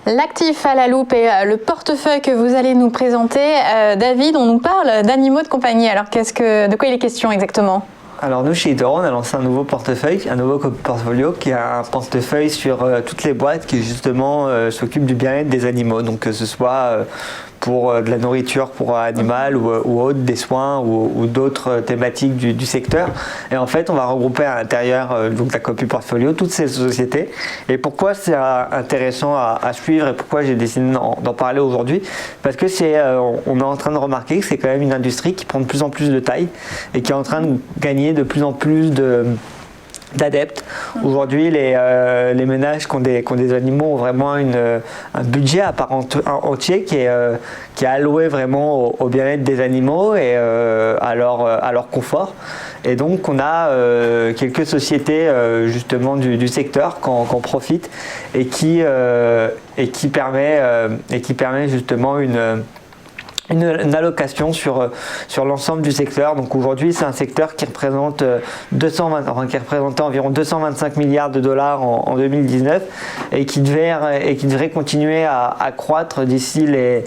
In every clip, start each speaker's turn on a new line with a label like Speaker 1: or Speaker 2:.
Speaker 1: L'actif à la loupe et le portefeuille que vous allez nous présenter. David, on nous parle d'animaux de compagnie. Alors de quoi il est question exactement ?
Speaker 2: Alors nous chez eToro, on a lancé un nouveau portefeuille, un nouveau portfolio qui a un portefeuille sur toutes les boîtes qui justement s'occupent du bien-être des animaux. Donc que ce soit pour de la nourriture pour animal ou autre, des soins ou d'autres thématiques du secteur. Et en fait, on va regrouper à l'intérieur donc la copie portfolio toutes ces sociétés. Et pourquoi c'est intéressant à suivre et pourquoi j'ai décidé d'en parler aujourd'hui? Parce que on est en train de remarquer que c'est quand même une industrie qui prend de plus en plus de taille et qui est en train de gagner de plus en plus d'adeptes. Aujourd'hui, les ménages qui ont des animaux ont vraiment un budget à part entier qui est alloué vraiment au bien-être des animaux et à leur confort. Et donc, on a quelques sociétés justement du secteur qui en profitent et qui permet justement une allocation sur l'ensemble du secteur. Donc aujourd'hui, c'est un secteur qui représentait environ 225 milliards de dollars en 2019 et qui devrait continuer à croître d'ici les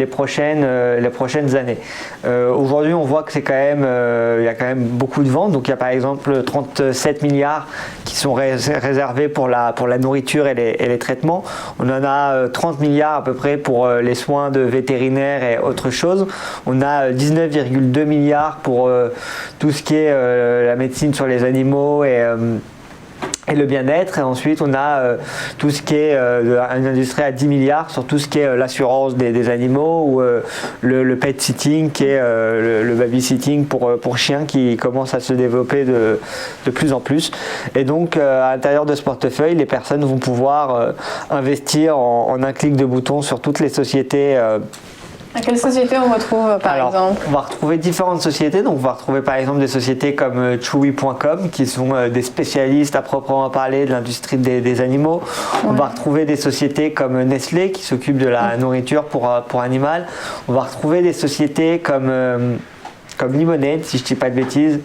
Speaker 2: prochaines années. Aujourd'hui, on voit que il y a quand même beaucoup de ventes. Donc il y a par exemple 37 milliards qui sont réservés pour la nourriture et les traitements. On en a 30 milliards à peu près pour les soins de vétérinaires et autre chose. On a 19,2 milliards pour tout ce qui est la médecine sur les animaux et le bien-être. Et ensuite, on a tout ce qui est une industrie à 10 milliards sur tout ce qui est l'assurance des animaux ou le pet sitting, qui est le babysitting pour chiens qui commence à se développer de plus en plus. Et donc, à l'intérieur de ce portefeuille, les personnes vont pouvoir investir en un clic de bouton sur toutes les sociétés.
Speaker 1: À quelle société on retrouve par exemple?
Speaker 2: On va retrouver différentes sociétés. Donc on va retrouver par exemple des sociétés comme Chewy.com qui sont des spécialistes à proprement parler de l'industrie des animaux. Ouais. On va retrouver des sociétés comme Nestlé qui s'occupent de la nourriture pour animal. On va retrouver des sociétés comme Lemonade, si je ne dis pas de bêtises.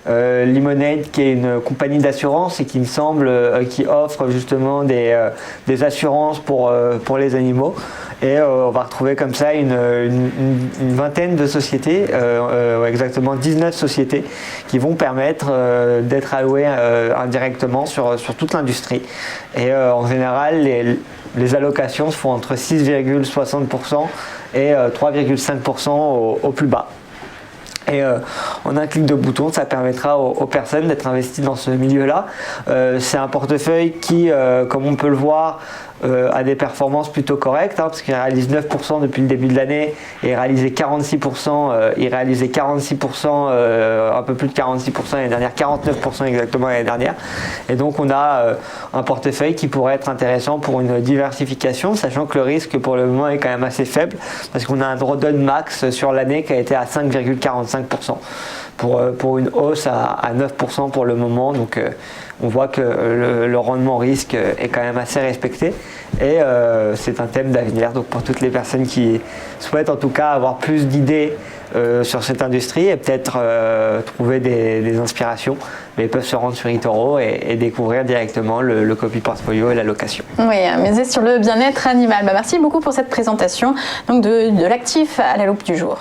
Speaker 2: Lemonade qui est une compagnie d'assurance et qui me semble qui offre justement des assurances pour les animaux. Et on va retrouver comme ça une vingtaine de sociétés, exactement 19 sociétés qui vont permettre d'être allouées indirectement sur toute l'industrie. Et en général, les allocations se font entre 6,60% et 3,5% au plus bas. Et en un clic de bouton, ça permettra aux personnes d'être investies dans ce milieu-là. C'est un portefeuille qui, comme on peut le voir, a des performances plutôt correctes, parce qu'il réalise 9% depuis le début de l'année et il réalisait 46%, un peu plus de 46% l'année dernière, 49% exactement l'année dernière. Et donc on a un portefeuille qui pourrait être intéressant pour une diversification, sachant que le risque pour le moment est quand même assez faible, parce qu'on a un drawdown max sur l'année qui a été à 5,45%. Pour une hausse à 9% pour le moment. Donc on voit que le rendement risque est quand même assez respecté et c'est un thème d'avenir. Donc pour toutes les personnes qui souhaitent en tout cas avoir plus d'idées sur cette industrie et peut-être trouver des inspirations, mais ils peuvent se rendre sur eToro et découvrir directement le copy portfolio et la location.
Speaker 1: Oui, miser sur le bien-être animal. Merci beaucoup pour cette présentation donc de l'actif à la loupe du jour.